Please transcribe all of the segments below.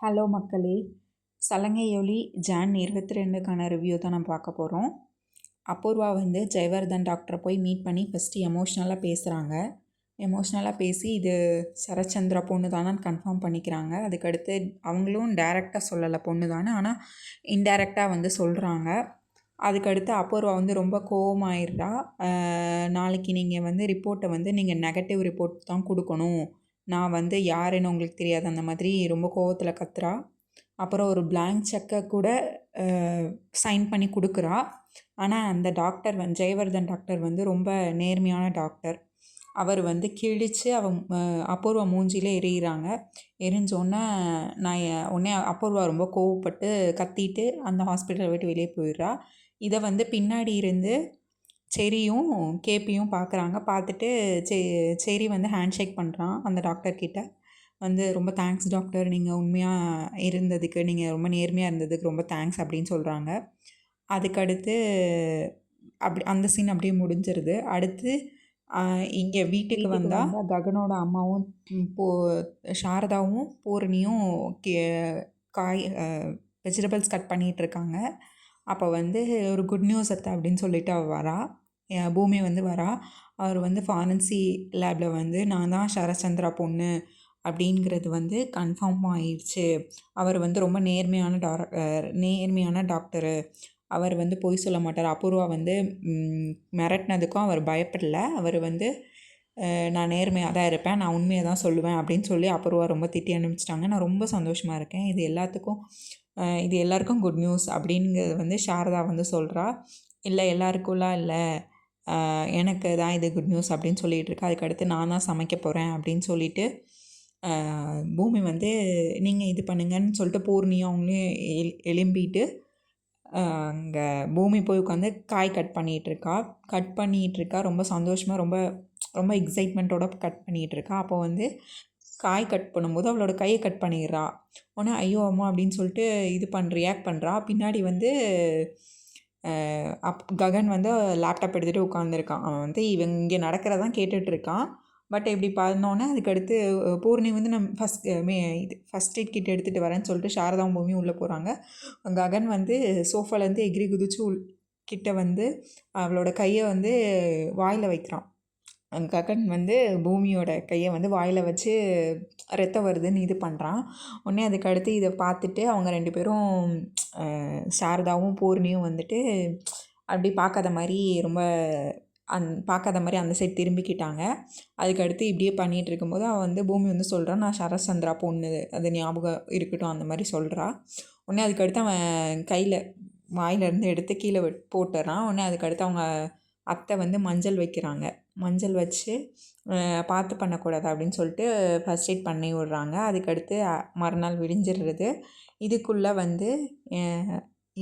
Hello மக்களே, Salangai Oli John 22க்கான review தான் நம்ம பார்க்க போகிறோம். அபூர்வா ஜெயவர்தன் டாக்டரை போய் மீட் பண்ணி ஃபஸ்ட்டு எமோஷ்னலாக பேசுகிறாங்க. எமோஷ்னலாக பேசி இது சரச்சந்திரா பொண்ணு தானான்னு கன்ஃபார்ம் பண்ணிக்கிறாங்க. அதுக்கடுத்து அவங்களும் டைரெக்டாக சொல்லலை பொண்ணு தானே, ஆனால் இன்டைரக்டாக சொல்கிறாங்க. அதுக்கடுத்து அபூர்வா ரொம்ப கோவமாயிடுறா. நாளைக்கு நீங்கள் ரிப்போர்ட்டை நீங்கள் நெகட்டிவ் ரிப்போர்ட் தான் கொடுக்கணும், நான் யாருன்னு உங்களுக்கு தெரியாது, அந்த மாதிரி ரொம்ப கோவத்தில் கத்துறா. அப்புறம் ஒரு பிளாங்க் செக்கை கூட சைன் பண்ணி கொடுக்குறா. ஆனால் அந்த டாக்டர் ஜெயவர்தன் டாக்டர் ரொம்ப நேர்மையான டாக்டர். அவர் கிழித்து அபூர்வா மூஞ்சிலே எறிகிறாங்க. எரிஞ்சோன்னே உடனே அபூர்வா ரொம்ப கோவப்பட்டு கத்திட்டு அந்த ஹாஸ்பிட்டலை விட்டு வெளியே போயிடுறா. இதை பின்னாடி இருந்து செரியும் கேபியும் பார்க்குறாங்க. பார்த்துட்டு செரி ஹேண்ட் ஷேக் பண்ணுறான் அந்த டாக்டர்கிட்ட. ரொம்ப தேங்க்ஸ் டாக்டர், நீங்கள் உண்மையாக இருந்ததுக்கு, நீங்கள் ரொம்ப நேர்மையாக இருந்ததுக்கு ரொம்ப தேங்க்ஸ் அப்படின்னு சொல்கிறாங்க. அதுக்கடுத்து அந்த சீன் அப்படியே முடிஞ்சிருது. அடுத்து இங்கே வீட்டுக்கு வந்தால் ககனோட அம்மாவும் சாரதாவும் பூரணியும் காய் வெஜிடபிள்ஸ் கட் பண்ணிகிட்ருக்காங்க. அப்போ ஒரு குட் நியூஸ் அத்தை அப்படின்னு சொல்லிட்டு அவள் வரா. பூமி வரா. அவர் ஃபாரன்சி லேபில் நான் தான் சரச்சந்திரா பொண்ணு அப்படிங்கிறது கன்ஃபார்ம் ஆயிடுச்சு. அவர் ரொம்ப நேர்மையான டாக்டரு. அவர் பொய் சொல்ல மாட்டார். அபூர்வா மிரட்டினதுக்கும் அவர் பயப்படல. அவர் நான் நேர்மையாக தான் இருப்பேன், நான் உண்மையை தான் சொல்லுவேன் அப்படின்னு சொல்லி அபூர்வா ரொம்ப திட்டி அனுப்பிச்சிட்டாங்க. நான் ரொம்ப சந்தோஷமாக இருக்கேன். இது எல்லாருக்கும் குட் நியூஸ் அப்படிங்கிறது சாரதா சொல்கிறா. இல்லை எல்லாருக்கும்லாம் இல்லை, எனக்கு தான் இது குட் நியூஸ் அப்படின்னு சொல்லிகிட்டு இருக்கா. அதுக்கடுத்து நான் தான் சமைக்க போகிறேன் அப்படின்னு சொல்லிட்டு பூமி நீங்கள் இது பண்ணுங்கன்னு சொல்லிட்டு பூர்ணியும் அவங்களையும் எழும்பிட்டு அங்கே பூமி போய் உட்காந்து காய் கட் பண்ணிகிட்ருக்கா. ரொம்ப சந்தோஷமாக ரொம்ப ரொம்ப எக்ஸைட்மெண்ட்டோட கட் பண்ணிகிட்ருக்கா. அப்போ காய் கட் பண்ணும்போது அவளோட கையை கட் பண்ணிடுறா. உடனே ஐயோ அம்மா அப்படின்னு சொல்லிட்டு ரியாக்ட் பண்ணுறா. பின்னாடி ககன் லேப்டாப் எடுத்துகிட்டு உட்காந்துருக்கான். அவன் இங்கே நடக்கிறதான் கேட்டுட்ருக்கான். பட் இப்படி பண்ணோன்னே அதுக்கடுத்து பூர்ணி ஃபஸ்ட் எய்ட் கிட் எடுத்துகிட்டு வரேன்னு சொல்லிட்டு சாரதாவும் பூமியும் உள்ளே போகிறாங்க. ககன் சோஃபாலேருந்து எகிரி குதிச்சு கிட்ட அவளோட கையை வாயில் வைக்கிறான். ககன் பூமியோட கையை வாயில் வச்சு ரத்தம் வருதுன்னு இது பண்ணுறான். உடனே அதுக்கடுத்து இதை பார்த்துட்டு அவங்க 2 பேரும் சாரதாவும் பூர்ணியும் அப்படி பார்க்காத மாதிரி அந்த சைட் திரும்பிக்கிட்டாங்க. அதுக்கடுத்து இப்படியே பண்ணிகிட்டு இருக்கும்போது அவன் பூமி சொல்கிறான், நான் சரச்சந்திரா பொண்ணு, அது ஞாபகம் இருக்கட்டும் அந்த மாதிரி சொல்கிறா. உடனே அதுக்கடுத்து அவன் கையில் வாயிலேருந்து எடுத்து கீழே போட்டுறான். உடனே அதுக்கடுத்து அவங்க அத்தை மஞ்சள் வைக்கிறாங்க. மஞ்சள் வச்சு பார்த்து பண்ணக்கூடாது அப்படின்னு சொல்லிட்டு ஃபஸ்ட் எய்ட் பண்ணி விடுறாங்க. அதுக்கடுத்து மறுநாள் விடிஞ்சிடுறது. இதுக்குள்ளே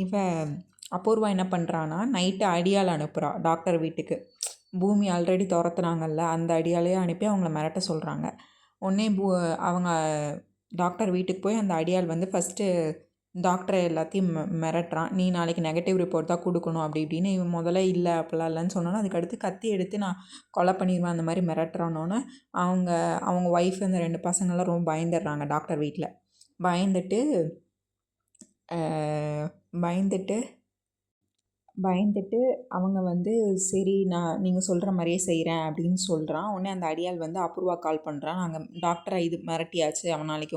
இவ அபூர்வா என்ன பண்ணுறான்னா நைட்டு அடியால் அனுப்புகிறா டாக்டர் வீட்டுக்கு. பூமி ஆல்ரெடி துரத்துனாங்கல்ல, அந்த அடியாலையே அனுப்பி அவங்கள மிரட்ட சொல்கிறாங்க. உடனே அவங்க டாக்டர் வீட்டுக்கு போய் அந்த அடியால் ஃபஸ்ட்டு டாக்டரை எல்லாத்தையும் மிரட்டுறான். நீ நாளைக்கு நெகட்டிவ் ரிப்போர்ட் தான் கொடுக்கணும் அப்படி இப்படின்னு. இவன் முதல்ல இல்லை அப்படிலாம் இல்லைன்னு சொன்னோன்னா அதுக்கடுத்து கத்தி எடுத்து நான் கொலை பண்ணிடுவேன் அந்த மாதிரி மிரட்டுறானோன்னு அவங்க ஒய்ஃப் அந்த 2 பசங்கள்லாம் ரொம்ப பயந்துடுறாங்க டாக்டர் வீட்டில். பயந்துட்டு அவங்க சரி நான் நீங்கள் சொல்கிற மாதிரியே செய்கிறேன் அப்படின்னு சொல்கிறான். உடனே அந்த அடியால் அபூர்வா கால் பண்ணுறான். நாங்கள் டாக்டரை இது மிரட்டியாச்சு, அவன் நாளைக்கு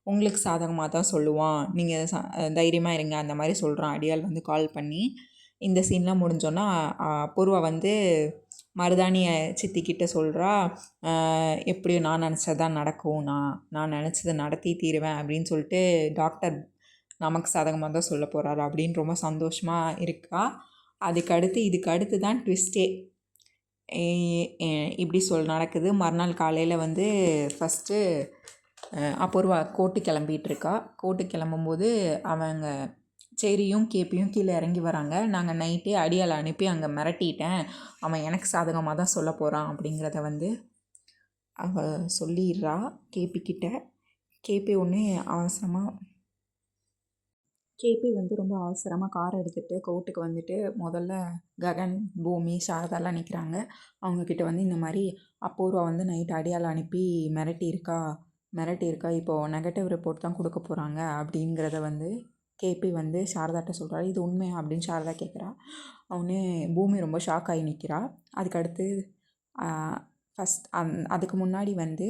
உங்களுக்கு சாதகமாக தான் சொல்லுவான், நீங்கள் தைரியமாக இருங்க அந்த மாதிரி சொல்கிறான் அடியால் கால் பண்ணி. இந்த சீன்லாம் முடிஞ்சோன்னா அபூர்வா மருதாணியை சித்திக்கிட்ட சொல்கிறா, எப்படியும் நான் நினச்சது தான் நடக்கும், நான் நினச்சதை நடத்தி தீருவேன் அப்படின்னு சொல்லிட்டு டாக்டர் நமக்கு சாதகமாக தான் சொல்ல போகிறாரு அப்படின்னு ரொம்ப சந்தோஷமாக இருக்கா. இதுக்கு அடுத்து தான் ட்விஸ்டே இப்படி நடக்குது. மறுநாள் காலையில் ஃபஸ்ட்டு அபூர்வா கோர்ட்டு கிளம்பிகிட்ருக்கா. கோர்ட்டு கிளம்பும்போது அவங்க செரியும் கேபியும் கீழே இறங்கி வராங்க. நாங்கள் நைட்டே அடியால் அனுப்பி அங்கே மிரட்டிட்டேன், அவன் எனக்கு சாதகமாக தான் சொல்ல போகிறான் அப்படிங்கிறத அவள் சொல்லிடுறா கேபிக்கிட்ட. கேபி ரொம்ப அவசரமாக கார் எடுத்துகிட்டு கோர்ட்டுக்கு முதல்ல ககன், பூமி, சாரதாலாம் நிற்கிறாங்க. அவங்கக்கிட்ட இந்த மாதிரி அபூர்வா நைட் அடியால் அனுப்பி மிரட்டியிருக்கா, மிரட்டியிருக்கா. இப்போது நெகட்டிவ் ரிப்போர்ட் தான் கொடுக்க போகிறாங்க அப்படிங்கிறத வந்து கேபி வந்து சாரதாட்ட சொல்கிறாரு. இது உண்மையா அப்படின்னு சாரதா கேட்குறா. அவனே பூமி ரொம்ப ஷாக் ஆகி நிற்கிறா. அதுக்கடுத்து அதுக்கு முன்னாடி வந்து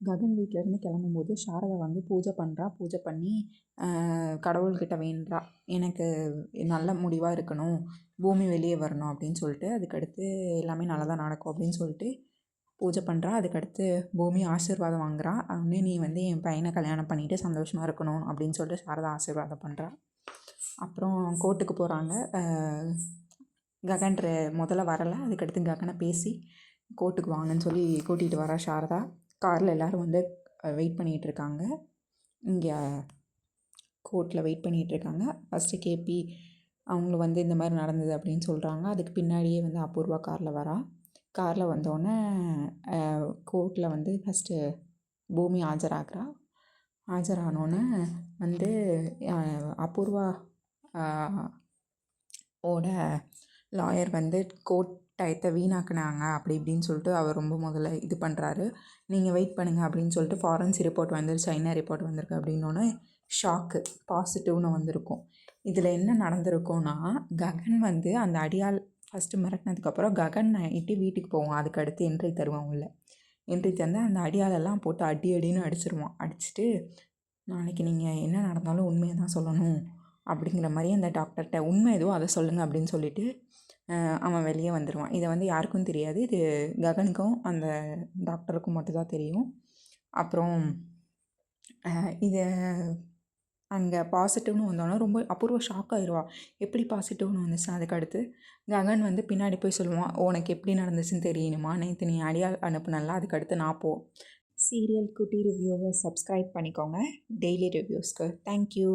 ககன் வீட்டிலேருந்து கிளம்பும்போது சாரதா வந்து பூஜை பண்ணுறா. பூஜை பண்ணி கடவுள்கிட்ட வேண்டுறா, எனக்கு நல்ல முடிவாக இருக்கணும், பூமி வெளியே வரணும் அப்படின்னு சொல்லிட்டு. அதுக்கடுத்து எல்லாமே நல்லதாக நடக்கும் அப்படின்னு சொல்லிட்டு பூஜை பண்ணுறா. அதுக்கடுத்து பூமி ஆசீர்வாதம் வாங்குறா. அவனே நீ வந்து என் பையனை கல்யாணம் பண்ணிவிட்டு சந்தோஷமாக இருக்கணும் அப்படின்னு சொல்லிட்டு சாரதா ஆசீர்வாதம் பண்ணுறா. அப்புறம் கோர்ட்டுக்கு போகிறாங்க. ககன் முதல்ல வரலை. அதுக்கடுத்து ககனை பேசி கோர்ட்டுக்கு வாங்கன்னு சொல்லி கூட்டிகிட்டு வரா சாரதா. காரில் எல்லோரும் வந்து வெயிட் பண்ணிகிட்ருக்காங்க. இங்கே கோர்ட்டில் வெயிட் பண்ணிகிட்ருக்காங்க. ஃபஸ்ட்டு கேபி அவங்களும் வந்து இந்த மாதிரி நடந்தது அப்படின்னு சொல்கிறாங்க. அதுக்கு பின்னாடியே வந்து அபூர்வா காரில் வரா. காரில் வந்தோடனே கோர்ட்டில் வந்து ஃபஸ்ட்டு பூமி ஆஜராகிறா. ஆஜரானோடனே வந்து அபூர்வா ஓட லாயர் வந்து கோர்ட் டயத்தை வீணாக்குனாங்க அப்படி இப்படின்னு சொல்லிட்டு அவர் ரொம்ப முதல்ல இது பண்ணுறாரு. நீங்கள் வெயிட் பண்ணுங்கள் அப்படின்னு சொல்லிட்டு ஃபாரன்சி ரிப்போர்ட் வந்துருச்சு, சைனா ரிப்போர்ட் வந்திருக்கு அப்படின்னோடனே ஷாக்கு பாசிட்டிவ்னு வந்திருக்கும். இதில் என்ன நடந்திருக்கும்னா, ககன் வந்து அந்த அடியாள் ஃபஸ்ட்டு மிரட்டினதுக்கப்புறம் ககன் நைட்டு வீட்டுக்கு போவான். அதுக்கு அடுத்து என்ட்ரி தருவான் உள்ள. என்ட்ரி தந்து அந்த அடியாளெல்லாம் போட்டு அடி அடின்னு அடிச்சிருவான். அடிச்சுட்டு நாளைக்கு நீங்கள் என்ன நடந்தாலும் உண்மையை தான் சொல்லணும் அப்படிங்கிற மாதிரி அந்த டாக்டர்கிட்ட உண்மை எதுவோ அதை சொல்லுங்கள் அப்படின்னு சொல்லிவிட்டு அவன் வெளியே வந்துடுவான். இதை வந்து யாருக்கும் தெரியாது. இது ககனுக்கும் அந்த டாக்டருக்கும் மட்டும்தான் தெரியும். அப்புறம் இதை அங்கே பாசிட்டிவ்னு வந்தோன்னா ரொம்ப அபூர்வ ஷாக் ஆயிடுவா. எப்படி பாசிட்டிவ்னு வந்துச்சு. அதுக்கடுத்து ககன் வந்து பின்னாடி போய் சொல்லுவான், உனக்கு எப்படி நடந்துச்சுன்னு தெரியணுமா, நேற்று நீ அடியால் அனுப்புனல, அதுக்கடுத்து நான் சீரியல் குட்டி ரிவ்யூவை சப்ஸ்கிரைப் பண்ணிக்கோங்க டெய்லி ரிவ்யூஸ்க்கு. தேங்க்யூ.